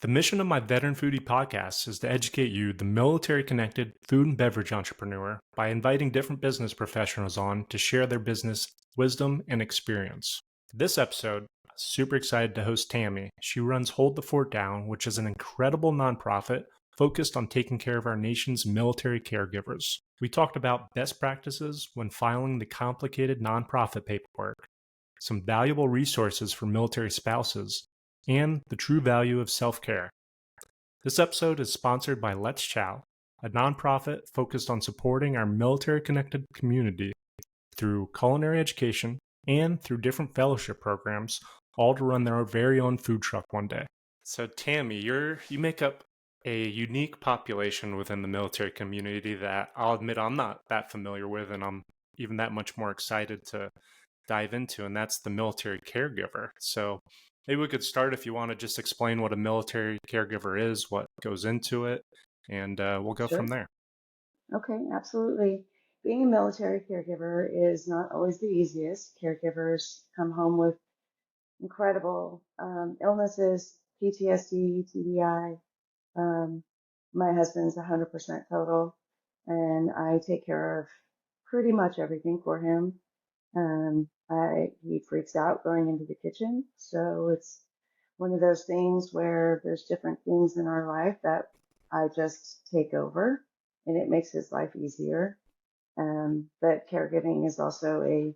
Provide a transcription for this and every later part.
The mission of my Veteran Foodie podcast is to educate you, the military connected food and beverage entrepreneur, by inviting different business professionals on to share their business wisdom and experience. This episode, I'm super excited to host Tammy. She runs Hold the Fort Down, which is an incredible nonprofit focused on taking care of our nation's military caregivers. We talked about best practices when filing the complicated nonprofit paperwork, some valuable resources for military spouses, and the true value of self-care. This episode is sponsored by Let's Chow, a nonprofit focused on supporting our military-connected community through culinary education and through different fellowship programs, all to run their very own food truck one day. So Tammy, you make up a unique population within the military community that I'll admit I'm not that familiar with, and I'm even that much more excited to dive into, and that's the military caregiver. So maybe we could start if you want to just explain what a military caregiver is, what goes into it, and we'll go from Sure. there. Okay, absolutely. Being a military caregiver is not always the easiest. Caregivers come home with incredible illnesses, PTSD, TBI. Um, my husband's 100% total, and I take care of pretty much everything for him. He freaks out going into the kitchen, so it's one of those things where there's different things in our life that I just take over, and it makes his life easier. But caregiving is also a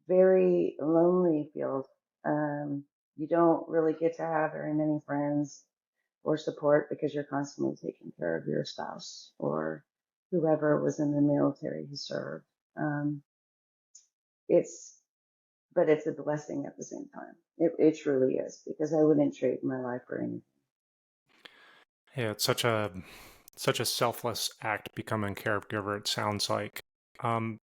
very lonely field. You don't really get to have very many friends or support because you're constantly taking care of your spouse or whoever was in the military who served. Um, it's but it's a blessing at the same time. It truly is, because I wouldn't trade my life for anything. Yeah, it's such a selfless act becoming a caregiver, it sounds like. Um,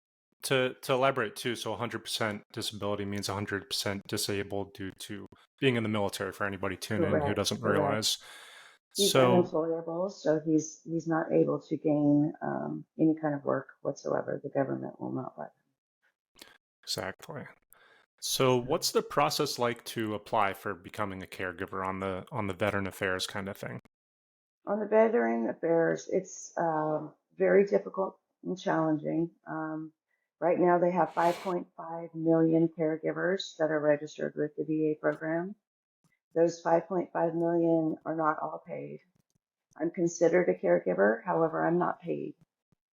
to elaborate too, so 100% disability means 100% disabled due to being in the military for anybody tuning in who Correct, doesn't correct. realize. He's So, unemployable, so he's not able to gain any kind of work whatsoever. The government will not let exactly. So, him. what's the process like to apply for becoming a caregiver on the veteran affairs kind of thing? On the veteran affairs, it's very difficult and challenging. Right now, they have 5.5 million caregivers that are registered with the VA program. Those 5.5 million are not all paid. I'm considered a caregiver. However, I'm not paid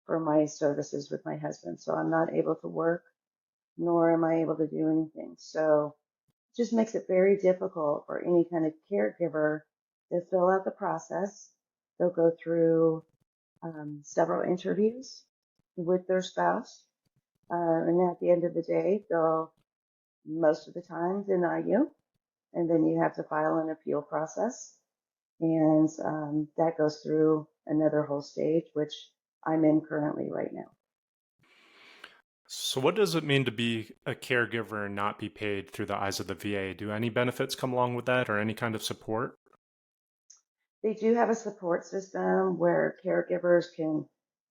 for my services with my husband. So I'm not able to work, nor am I able to do anything. So it just makes it very difficult for any kind of caregiver to fill out the process. They'll go through several interviews with their spouse. And at the end of the day, they'll most of the time deny you. And then you have to file an appeal process. And that goes through another whole stage, which I'm in currently right now. So, what does it mean to be a caregiver and not be paid through the eyes of the VA? Do any benefits come along with that or any kind of support? They do have a support system where caregivers can,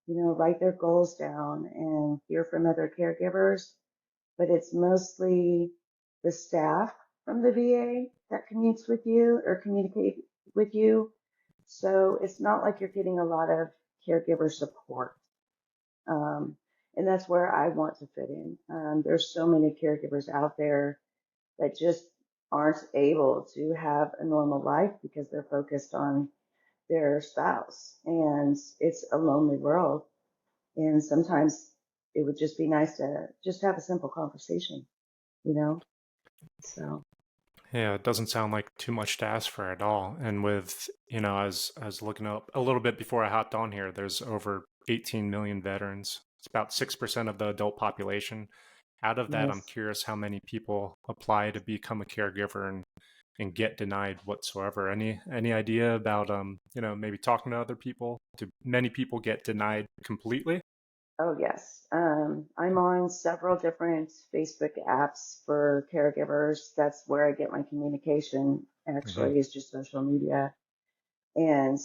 write their goals down and hear from other caregivers, but it's mostly the staff from the VA that commutes with you or communicate with you. So it's not like you're getting a lot of caregiver support. Um, and that's where I want to fit in. There's so many caregivers out there that just aren't able to have a normal life because they're focused on their spouse. And it's a lonely world. And sometimes it would just be nice to just have a simple conversation, you know? So, Yeah, it doesn't sound like too much to ask for at all. And with, I was looking up a little bit before I hopped on here, there's over 18 million veterans. It's about 6% of the adult population. Out of that, I'm yes. curious how many people apply to become a caregiver and get denied whatsoever. Any idea about maybe talking to other people? Do many people get denied completely? Oh, yes. I'm on several different Facebook apps for caregivers. That's where I get my communication, Hmm. actually, is just social media. And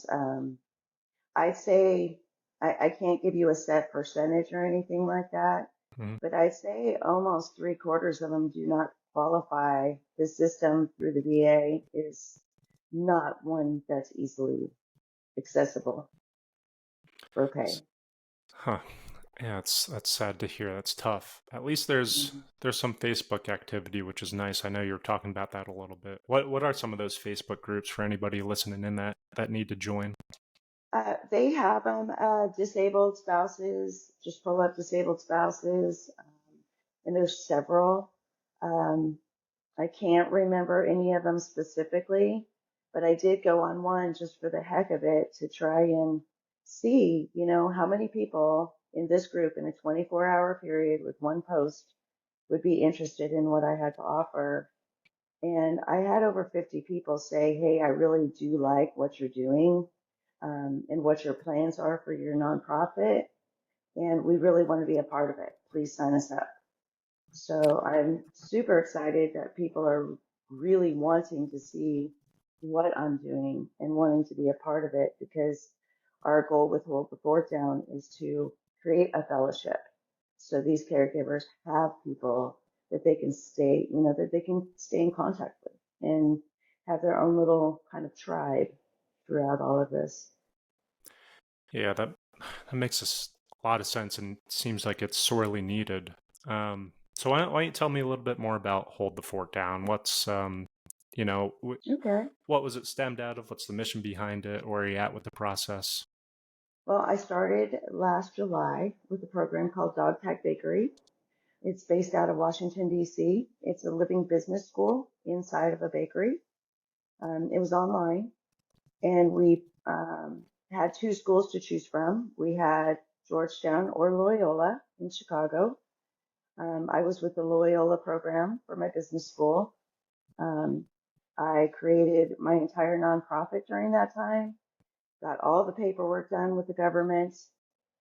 I'd say I can't give you a set percentage or anything like that, Hmm. but I'd say almost three-quarters of them do not qualify. The system through the VA is not one that's easily accessible for pay. Huh. Yeah, that's sad to hear. That's tough. At least Mhm. there's some Facebook activity, which is nice. I know you were talking about that a little bit. What are some of those Facebook groups for anybody listening in that need to join? They have them, disabled spouses, just pull up disabled spouses, and there's several. Um, I can't remember any of them specifically, but I did go on one just for the heck of it to try and see, how many people in this group in a 24-hour period with one post would be interested in what I had to offer. And I had over 50 people say, hey, I really do like what you're doing, and what your plans are for your nonprofit. And we really want to be a part of it. Please sign us up. So I'm super excited that people are really wanting to see what I'm doing and wanting to be a part of it, because our goal with Hold the Fort Down is to create a fellowship. So these caregivers have people that they can stay in contact with and have their own little kind of tribe throughout all of this. Yeah, that makes a lot of sense and seems like it's sorely needed. So why don't you tell me a little bit more about Hold the Fort Down? What's you know, Okay. what was it stemmed out of? What's the mission behind it? Where are you at with the process? Well, I started last July with a program called Dog Tag Bakery. It's based out of Washington, D.C. It's a living business school inside of a bakery. It was online, and we had two schools to choose from. We had Georgetown or Loyola in Chicago. I was with the Loyola program for my business school. Um, I created my entire nonprofit during that time, got all the paperwork done with the government,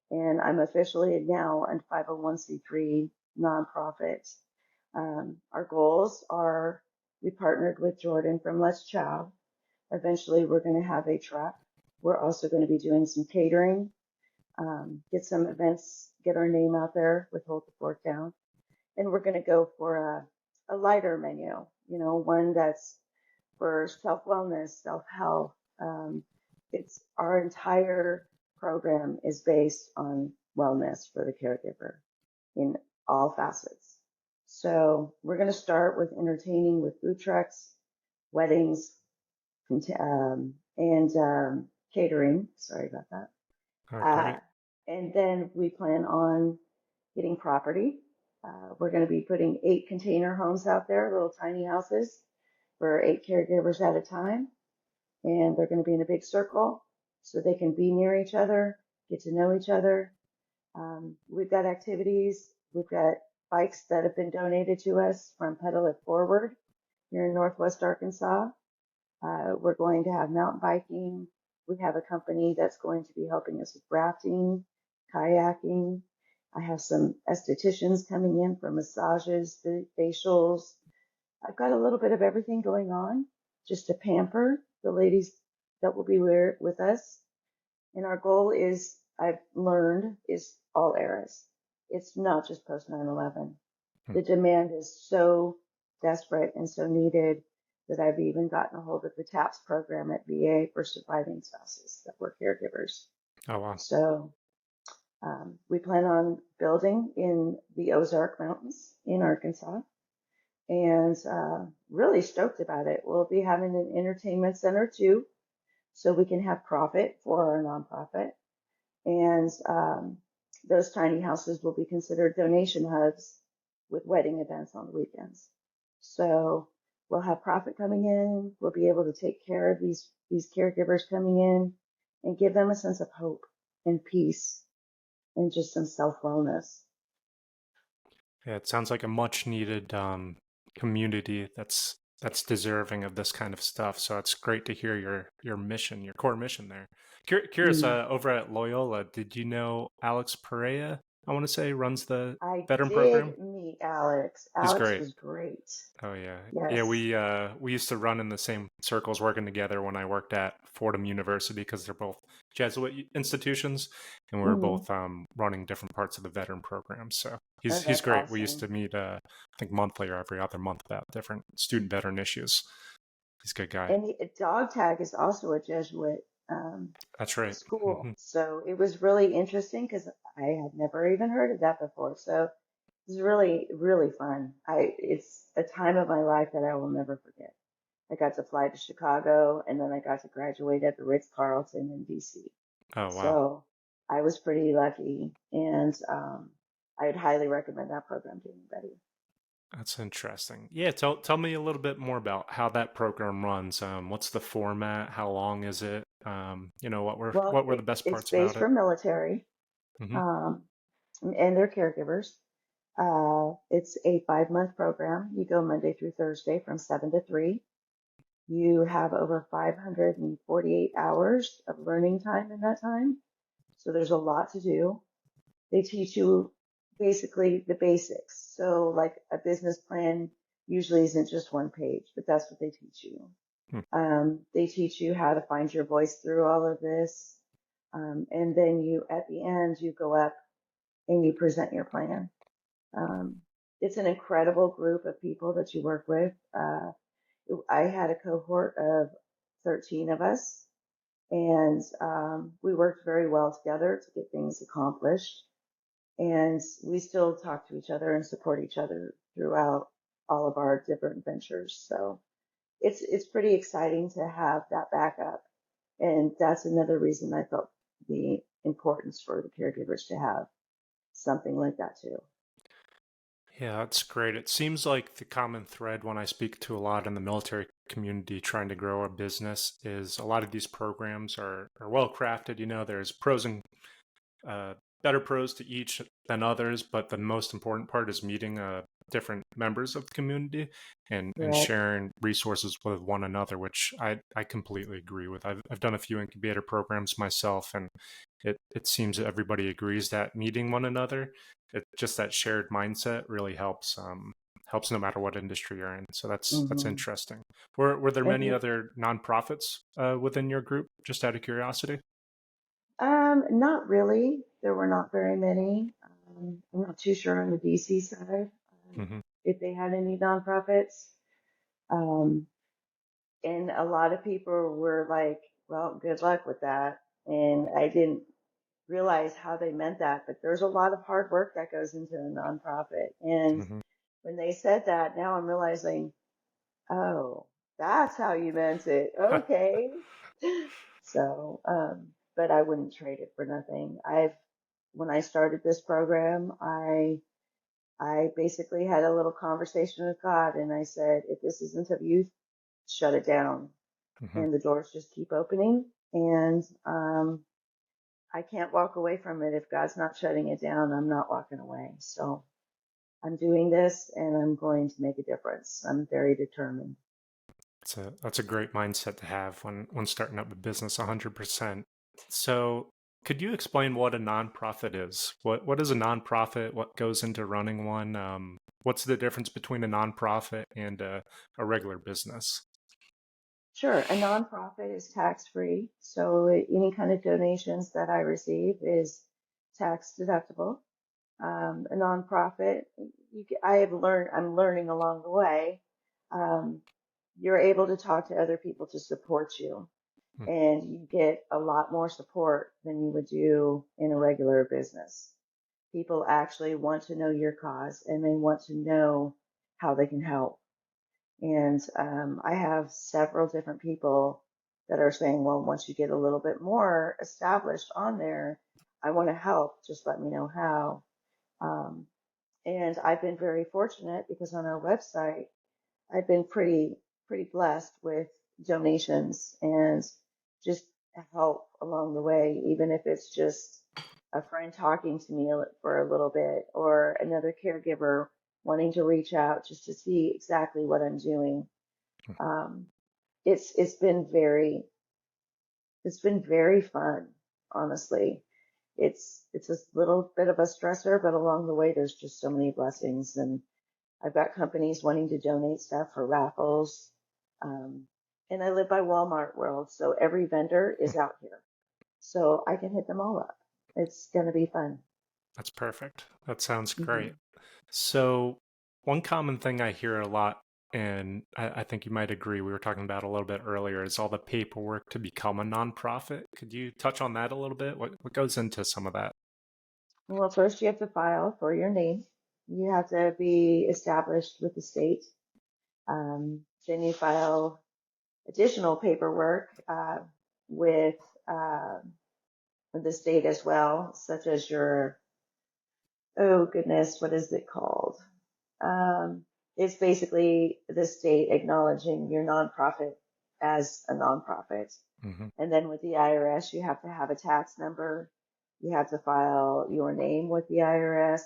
and I'm officially now a 501c3 nonprofit. Our goals are, we partnered with Jordan from Let's Chow. Eventually, we're going to have a truck. We're also going to be doing some catering, get some events, get our name out there with Hold the Fort Down. And we're going to go for a lighter menu, one that's for self wellness, self health. It's our entire program is based on wellness for the caregiver in all facets. So we're going to start with entertaining with food trucks, weddings, and catering. Sorry about that. Oh, Uh, great. and then we plan on getting property. We're going to be putting 8 container homes out there, little tiny houses for 8 caregivers at a time. And they're going to be in a big circle so they can be near each other, get to know each other. We've got activities. We've got bikes that have been donated to us from Pedal It Forward here in Northwest Arkansas. We're going to have mountain biking. We have a company that's going to be helping us with rafting, kayaking. I have some estheticians coming in for massages, facials. I've got a little bit of everything going on just to pamper the ladies that will be with us. And our goal is, I've learned, is all eras. It's not just post 9/11. Hmm. The demand is so desperate and so needed that I've even gotten a hold of the TAPS program at VA for surviving spouses that were caregivers. Oh wow. So we plan on building in the Ozark Mountains in Arkansas, and really stoked about it. We'll be having an entertainment center too, so we can have profit for our nonprofit. And those tiny houses will be considered donation hubs with wedding events on the weekends. So we'll have profit coming in. We'll be able to take care of these caregivers coming in and give them a sense of hope and peace and just some self wellness. Yeah, it sounds like a much needed community that's deserving of this kind of stuff. So it's great to hear your mission, your core mission there. Curious, Mm. over at Loyola, did you know Alex Perea? I want to say runs the I veteran program. did meet Alex. He's Alex great. was great. Oh yeah, yeah. Yes. We used to run in the same circles, working together when I worked at Fordham University because they're both Jesuit institutions, and we were Hmm. both running different parts of the veteran program. So Oh, he's that's great. We used awesome. to meet, I think monthly or every other month about different student veteran issues. He's a good guy. And dog tag is also a Jesuit That's right. school. So it was really interesting because I had never even heard of that before. So it was really, really fun. It's a time of my life that I will never forget. I got to fly to Chicago and then I got to graduate at the Ritz-Carlton in DC. Oh, wow. So I was pretty lucky and I'd highly recommend that program to anybody. That's interesting. Yeah, tell me a little bit more about how that program runs. What's the format? How long is it? Well, What were the best it's parts about based it? for military Hmm. um, and their caregivers. It's a 5 month program. You go Monday through Thursday from 7 to 3. You have over 548 hours of learning time in that time. So there's a lot to do. They teach you basically the basics. So, like a business plan usually isn't just one page, but that's what they teach you. They teach you how to find your voice through all of this. And then at the end, you go up and you present your plan. Um, it's an incredible group of people that you work with. I had a cohort of 13 of us, and we worked very well together to get things accomplished. And we still talk to each other and support each other throughout all of our different ventures. So it's pretty exciting to have that backup, and that's another reason I felt the importance for the caregivers to have something like that too. Yeah, that's great. It seems like the common thread when I speak to a lot in the military community trying to grow a business is a lot of these programs are well crafted. There's pros and uh, better pros to each than others, but the most important part is meeting different members of the community and Correct. sharing resources with one another, which I completely agree with. I've done a few incubator programs myself, and it seems that everybody agrees that meeting one another, just that shared mindset really helps no matter what industry you're in. So that's Hmm. interesting. Were there And many other nonprofits within your group? Just out of curiosity. not really. There were not very many. I'm not too sure on the DC side Hmm. if they had any nonprofits. Um, and a lot of people were like, "Well, good luck with that." And I didn't realize how they meant that, but there's a lot of hard work that goes into a nonprofit. And Hmm. when they said that, now I'm realizing, oh, that's how you meant it. Okay. So, but I wouldn't trade it for nothing. When I started this program, I basically had a little conversation with God and I said, if this isn't of you, shut it down. Hmm. And the doors just keep opening. And, I can't walk away from it. If God's not shutting it down, I'm not walking away. So I'm doing this and I'm going to make a difference. I'm very determined. That's a great mindset to have when starting up a business 100%. So, could you explain what a nonprofit is? What is a nonprofit? What goes into running one? What's the difference between a nonprofit and a regular business? Sure, a nonprofit is tax free. So any kind of donations that I receive is tax deductible. A nonprofit, I'm learning along the way. Um, you're able to talk to other people to support you, and you get a lot more support than you would do in a regular business. People actually want to know your cause and they want to know how they can help. And I have several different people that are saying, well, once you get a little bit more established on there, I want to help. Just let me know how. Um, and I've been very fortunate because on our website, I've been pretty blessed with donations and just help along the way, even if it's just a friend talking to me for a little bit or another caregiver wanting to reach out just to see exactly what I'm doing. Um, it's been very fun, honestly. It's a little bit of a stressor, but along the way, there's just so many blessings and I've got companies wanting to donate stuff for raffles. Um, and I live by Walmart World, so every vendor is out here. So I can hit them all up. It's going to be fun. That's perfect. That sounds Hmm. great. So, one common thing I hear a lot and I think you might agree, we were talking about a little bit earlier, is all the paperwork to become a nonprofit. Could you touch on that a little bit? What goes into some of that? Well, first you have to file for your name. You have to be established with the state. Then you file additional paperwork with uh, the state as well, such as your, oh goodness, what is it called? Um, it's basically the state acknowledging your nonprofit as a nonprofit. Hmm. And then with the IRS, you have to have a tax number. You have to file your name with the IRS.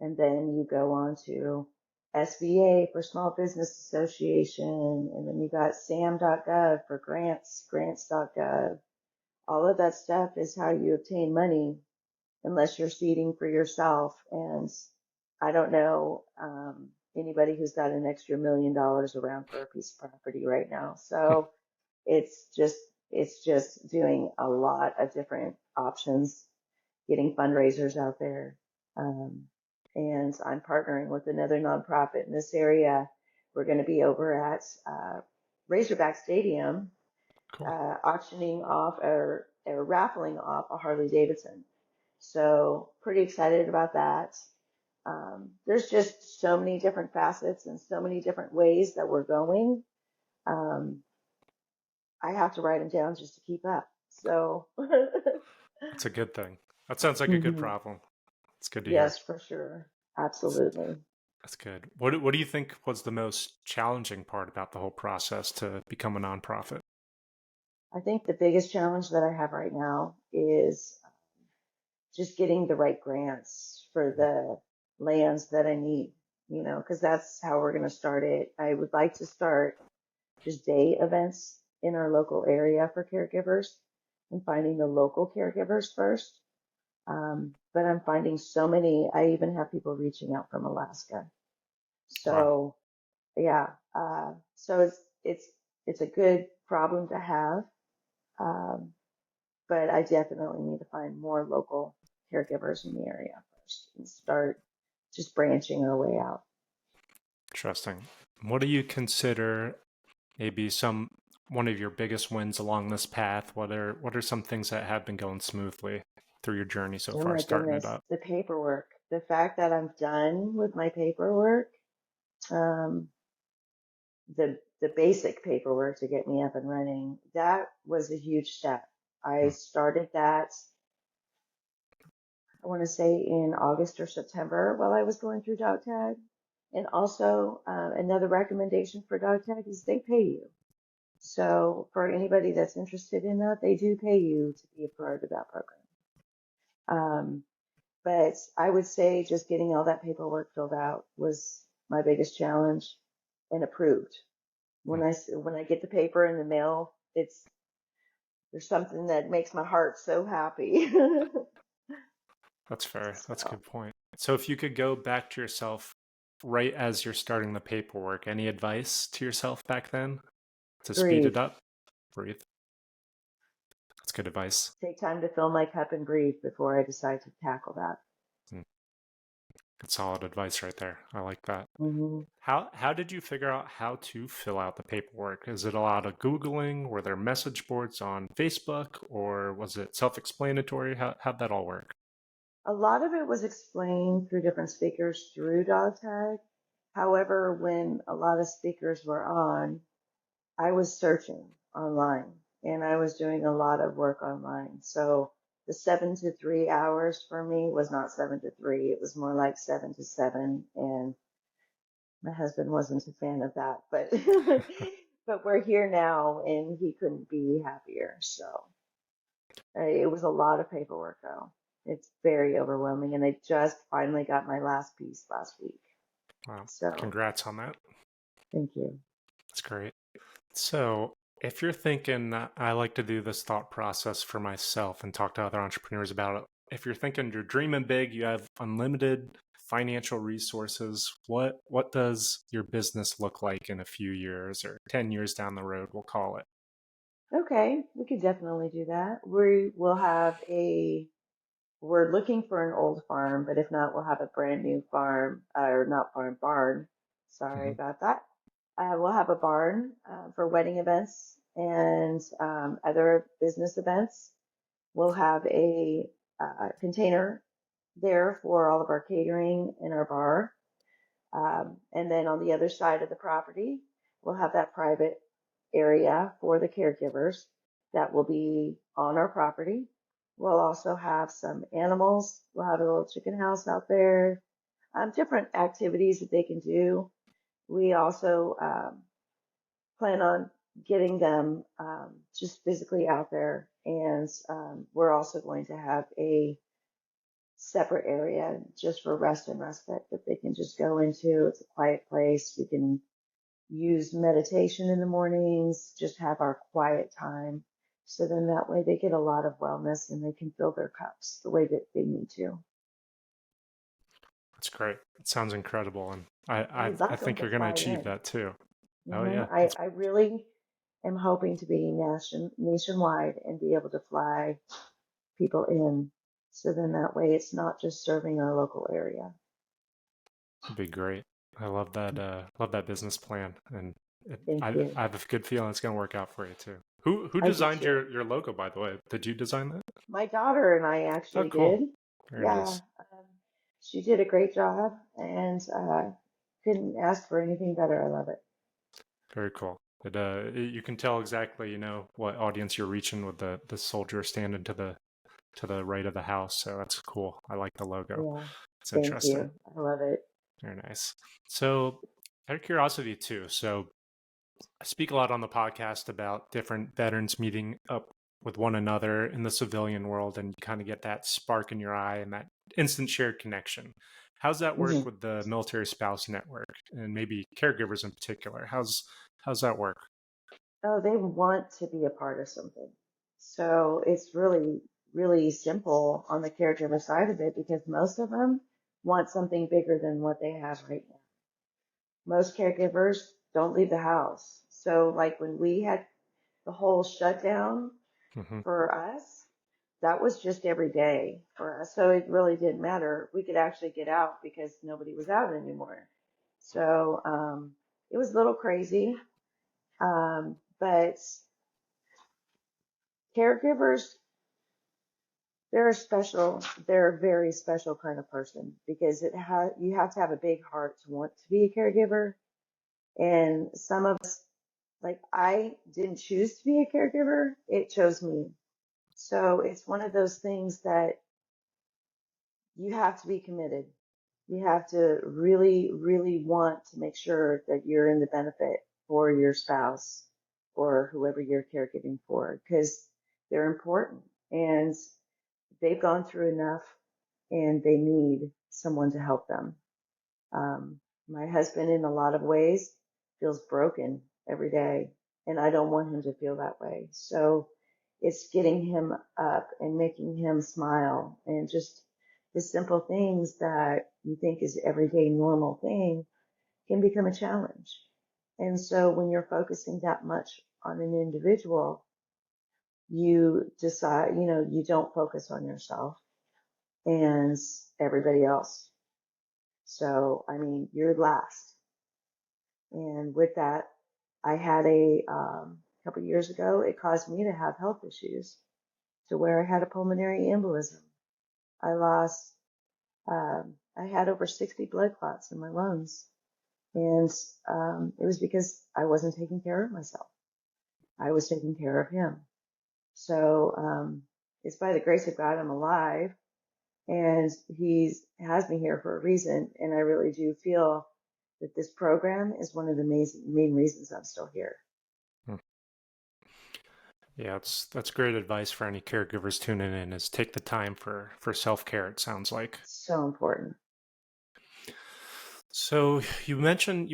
And then you go on to SBA for Small Business Association. And then you got sam.gov for grants, grants.gov. All of that stuff is how you obtain money unless you're seeding for yourself. And I don't know anybody who's got an extra $1 million around for a piece of property right now. So it's just it's just doing a lot of different options, getting fundraisers out there. Um, and I'm partnering with another nonprofit in this area. We're going to be over at Razorback Stadium Cool. auctioning off or raffling off a Harley Davidson. So pretty excited about that. There's just so many different facets and so many different ways that we're going. Um, I have to write them down just to keep up. So, That's a good thing. That sounds like a good hmm problem. It's good to hear. yes, for sure. Absolutely. That's good. What do you think was the most challenging part about the whole process to become a nonprofit? I think the biggest challenge that I have right now is just getting the right grants for the lands that I need, because that's how we're going to start it. I would like to start just day events in our local area for caregivers and finding the local caregivers first. But I'm finding so many, I even have people reaching out from Alaska. Wow. So yeah, so it's, it's a good problem to have. Um, but I definitely need to find more local caregivers in the area first and start just branching our way out. Interesting. What do you consider maybe some one of your biggest wins along this path? What are some things that have been going smoothly through your journey so Oh far my starting it goodness, up? the paperwork, the fact that I'm done with my paperwork, um, the basic paperwork to get me up and running, that was a huge step. I Hmm. started that, I want to say in August or September while I was going through dog tag. And also, another recommendation for dog tag is they pay you. So for anybody that's interested in that, they do pay you to be a part of that program. Um, but I would say just getting all that paperwork filled out was my biggest challenge and approved. Hmm. When I get the paper in the mail, there's something that makes my heart so happy. That's fair. That's a So good point. So if you could go back to yourself right as you're starting the paperwork, any advice to yourself back then to speed breathe, it up? Breathe. That's good advice. take time to fill my cup and breathe before I decide to tackle that. Hmm. Good solid advice right there. I like that. Hmm. How did you figure out how to fill out the paperwork? Is it a lot of Googling? Were there message boards on Facebook, or was it self-explanatory? How'd that all work? A lot of it was explained through different speakers through dog tag. However, when a lot of speakers were on, I was searching online and I was doing a lot of work online. So the 7 to 3 hours for me was not 7 to 3. It was more like 7 to 7. And my husband wasn't a fan of that, but, but we're here now and he couldn't be happier. So it was a lot of paperwork though. It's very overwhelming. And I just finally got my last piece last week. Wow, So congrats on that. thank you. That's great. So, if you're thinking, I like to do this thought process for myself and talk to other entrepreneurs about it. If you're thinking you're dreaming big, you have unlimited financial resources, what does your business look like in a few years or 10 years down the road, we'll call it? Okay, we could definitely do that. We will have we're looking for an old farm, but if not, we'll have a brand new farm, or not farm, barn. Sorry Hmm. about that. We'll have a barn for wedding events and other business events. We'll have a container there for all of our catering in our bar. And then on the other side of the property, we'll have that private area for the caregivers that will be on our property. We'll also have some animals. We'll have a little chicken house out there, different activities that they can do. We also plan on getting them just physically out there. And we're also going to have a separate area just for rest and respite that they can just go into. It's a quiet place. We can use meditation in the mornings, just have our quiet time. So then that way they get a lot of wellness and they can fill their cups the way that they need to. That's great. It sounds incredible, and I I I, would love I for them think to you're going to fly achieve in. that too. Oh Hmm yeah, I really am hoping to be nationwide and be able to fly people in. So then that way it's not just serving our local area. it'd be great. I love that. Love that business plan, and Thank you. I have a good feeling it's going to work out for you too. Who I do designed too. your logo, by the way? Did you design that? My daughter and I Oh, actually cool. did. Very Yeah, nice. she did a great job and couldn't ask for anything better. I love it. Very cool. You can tell exactly, what audience you're reaching with the soldier standing to the right of the house. So that's cool. I like the logo. Yeah, It's thank interesting. you. I love it. Very nice. So, out of curiosity too. So, I speak a lot on the podcast about different veterans meeting up with one another in the civilian world, and you kind of get that spark in your eye and that instant shared connection. How's that work Hmm with the military spouse network and maybe caregivers in particular? How's that work? Oh, they want to be a part of something. So it's really, really simple on the caregiver side of it because most of them want something bigger than what they have right now. Most caregivers don't leave the house. So like when we had the whole shutdown Hmm. for us, that was just every day for us. So it really didn't matter. We could actually get out because nobody was out anymore. So it was a little crazy. But caregivers, they're a special, they're a very special kind of person because you have to have a big heart to want to be a caregiver. And some of us, like I didn't choose to be a caregiver, it chose me. So it's one of those things that you have to be committed. You have to really, really want to make sure that you're in the benefit for your spouse or whoever you're caregiving for because they're important and they've gone through enough and they need someone to help them. My husband, in a lot of ways, feels broken every day, and I don't want him to feel that way. So it's getting him up and making him smile and just the simple things that you think is everyday normal thing can become a challenge. And so when you're focusing that much on an individual, you decide, you don't focus on yourself and everybody else. So, I mean, you're last. And with that, I had couple of years ago, it caused me to have health issues to where I had a pulmonary embolism. I lost, I had over 60 blood clots in my lungs. And it was because I wasn't taking care of myself. I was taking care of him. So it's by the grace of God I'm alive, and He has me here for a reason. And I really do feel that this program is one of the main reasons I'm still here. Yeah, that's great advice for any caregivers tuning in is take the time for self-care, it sounds like. So important. So you mentioned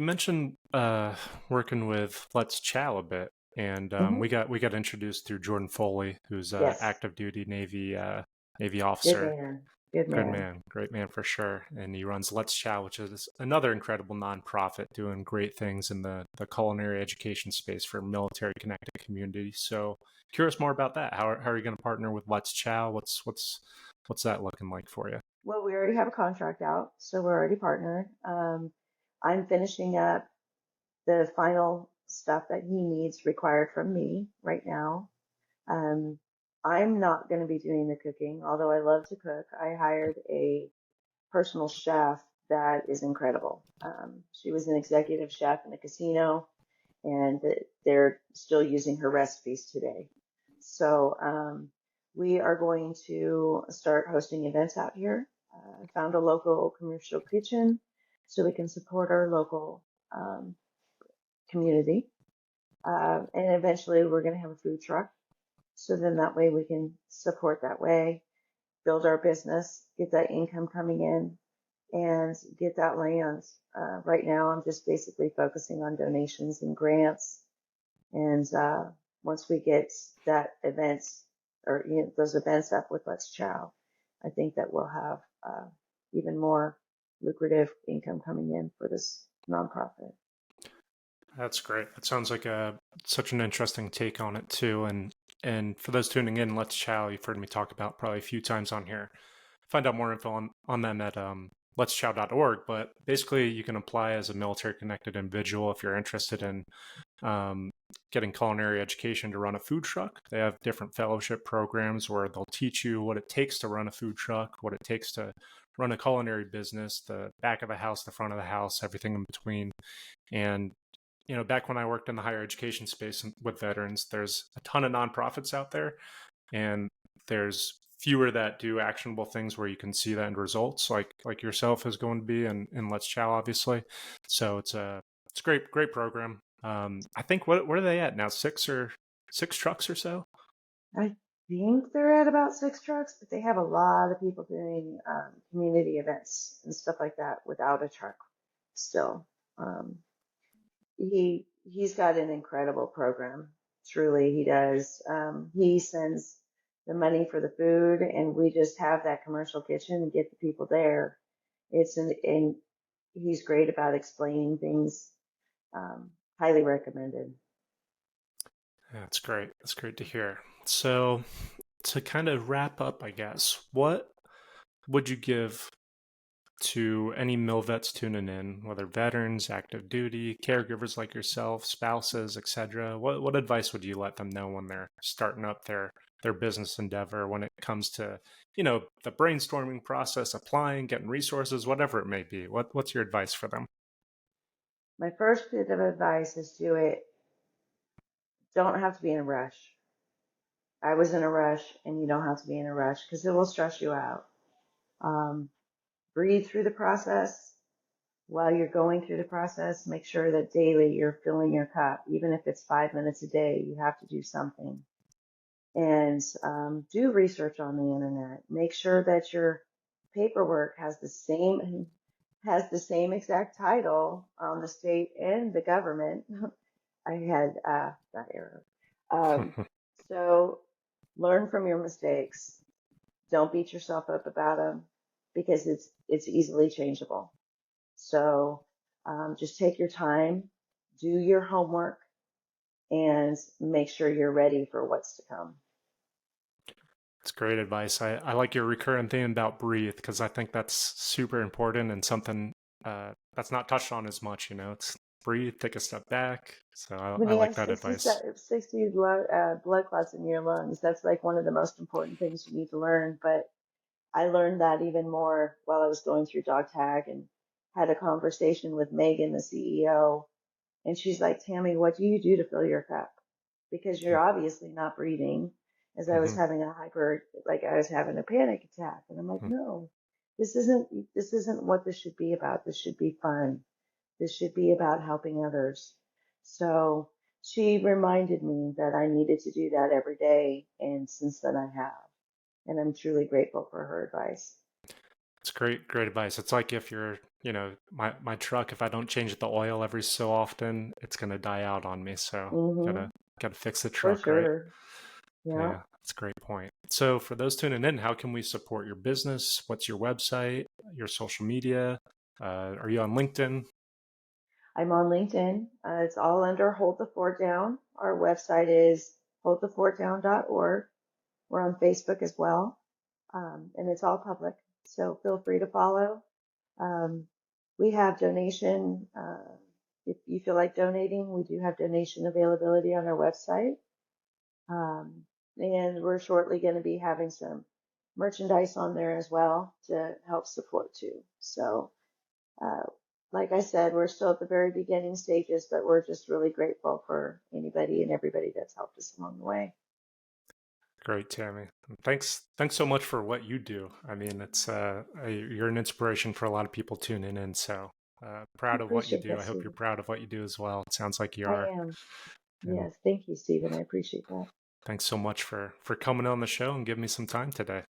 working with Let's Chow a bit, and Hmm we got introduced through Jordan Foley, who's a Yes. active duty Navy Good officer. man. Good Good man. man, great man for sure. And he runs Let's Chow, which is another incredible nonprofit doing great things in the culinary education space for military connected communities. So curious more about that. How are you going to partner with Let's Chow? What's that looking like for you? Well, we already have a contract out, so we're already partnered. I'm finishing up. the final stuff that he needs required from me right now. Um, I'm not going to be doing the cooking, although I love to cook. I hired a personal chef that is incredible. She was an executive chef in a casino, and they're still using her recipes today. So we are going to start hosting events out here. I found a local commercial kitchen so we can support our local um, community. And eventually we're going to have a food truck. So then that way we can support that way, build our business, get that income coming in, and get that land. Right now, I'm just basically focusing on donations and grants. And once we get that events or those events up with Let's Chow, I think that we'll have even more lucrative income coming in for this nonprofit. That's great. It sounds like such an interesting take on it too. And for those tuning in, Let's Chow, you've heard me talk about probably a few times on here. Find out more info on them at letschow.org. But basically, you can apply as a military connected individual if you're interested in um, getting culinary education to run a food truck. They have different fellowship programs where they'll teach you what it takes to run a food truck, what it takes to run a culinary business, the back of the house, the front of the house, everything in between. And back when I worked in the higher education space with veterans, there's a ton of nonprofits out there, and there's fewer that do actionable things where you can see the end results, like yourself is going to be, and Let's Chow, obviously. So it's a great program. I think what are they at now? Six trucks or so. I think they're at about 6 trucks, but they have a lot of people doing community events and stuff like that without a truck still. Um, he's got an incredible program. Truly, he does. He sends the money for the food, and we just have that commercial kitchen and get the people there. And he's great about explaining things. Highly recommended. That's great. That's great to hear. So to kind of wrap up, I guess, what would you give to any mill vets tuning in, whether veterans, active duty, caregivers like yourself, spouses, etc.? What advice would you let them know when they're starting up their business endeavor when it comes to, the brainstorming process, applying, getting resources, whatever it may be? What's your advice for them? My first bit of advice is do it. Don't have to be in a rush. I was in a rush, and you don't have to be in a rush because it will stress you out. Um, Breathe through the process. While you're going through the process, make sure that daily you're filling your cup. Even if it's 5 minutes a day, you have to do something. And do research on the internet. Make sure that your paperwork has the same exact title on the state and the government. I had that error. Um, so learn from your mistakes. Don't beat yourself up about them because it's easily changeable. So just take your time, do your homework, and make sure you're ready for what's to come. It's great advice. I like your recurrent theme about breathe because I think that's super important and something that's not touched on as much. It's breathe, take a step back. So When I you like have that 60, advice. 60 blood clots in your lungs, that's like one of the most important things you need to learn. But I learned that even more while I was going through dog tag and had a conversation with Megan, the CEO. And she's like, Tammy, what do you do to fill your cup? Because you're obviously not breathing. As I was Mm-hmm. having like I was having a panic attack. And I'm like, no, this isn't what this should be about. This should be fun. This should be about helping others. So she reminded me that I needed to do that every day. And since then I have. And I'm truly grateful for her advice. It's great advice. It's like if you're, my truck, if I don't change the oil every so often, it's gonna die out on me. So Mm-hmm. gotta fix the For truck, right? sure. Yeah. Yeah, that's a great point. So for those tuning in, how can we support your business? What's your website, your social media? Are you on LinkedIn? I'm on LinkedIn. It's all under Hold the Fort Down. Our website is holdthefortdown.org. We're on Facebook as well, and it's all public. So feel free to follow. Um, we have donation. if you feel like donating, we do have donation availability on our website. Um, and we're shortly going to be having some merchandise on there as well to help support too. So, uh, like I said, we're still at the very beginning stages, but we're just really grateful for anybody and everybody that's helped us along the way. Great, Tammy. Thanks so much for what you do. I mean, you're an inspiration for a lot of people tuning in. So I proud of what you appreciate do. that, I hope you're Stephen. proud of what you do as well. It sounds like you I are. am. And Yes. Thank you, Stephen. I appreciate that. thanks so much for coming on the show and giving me some time today.